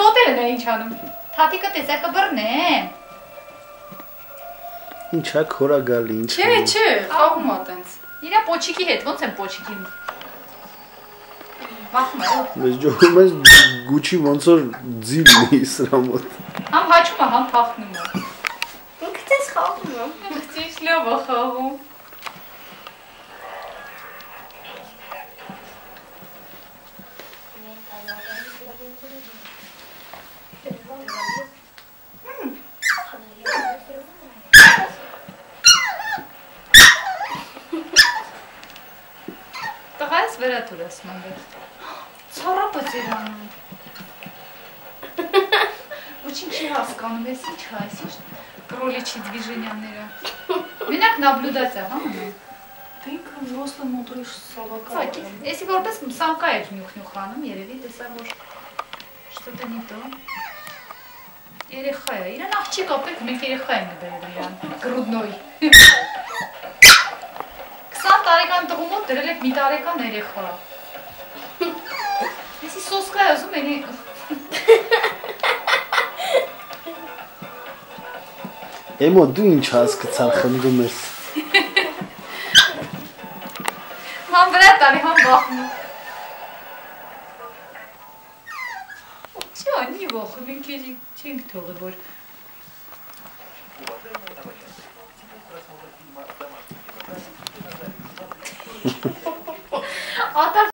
մոտերը նա ինչ անում։ Թաթիկը տեսակը բռնեմ։ Ինչ է քորա գալի, ինչ։ Չէ, խաղում ա տենց։ Իրա պոչիկի հետ, ոնց եմ պոչիկին։ Մախում է։ Մեզ ջոհում ես գուչի ոնց որ ձիլ ունի սրա մոտ։ Համ հաչում է, համ փախնում է։ Ինքդ ես խաղում եմ։ Ինչ լավ է խաղում։ Տղայս վրա թուրես մանգեր։ Ցարապը ծերանում։ Ոչինչ չի հասկանում, ես ինչ հա, ես ինչ кроличьи движенияները։ Մենակ наблюдация, հա՞։ Դե ինքը взрослый մոդրի սավակա։ Если որպես սամկա էր նյուխ-նյուխ անում, երևի տեսա որ что-то не то։ Երեխա է, իրան աղջիկ ապեք մենք երեխա ենք բերել իրան, գրուդնոյ։ 20 տարեկան տղու մոտ դրել եք մի տարեկան երեխա։ Եսի սոսկա է ուզում ენი։ Էմո դու ինչ հասկացար խնդում ես։ Համ վրա տարի, համ բախնում։ Չէ, նի վախում, մենք չենք թողը, որ… Ատար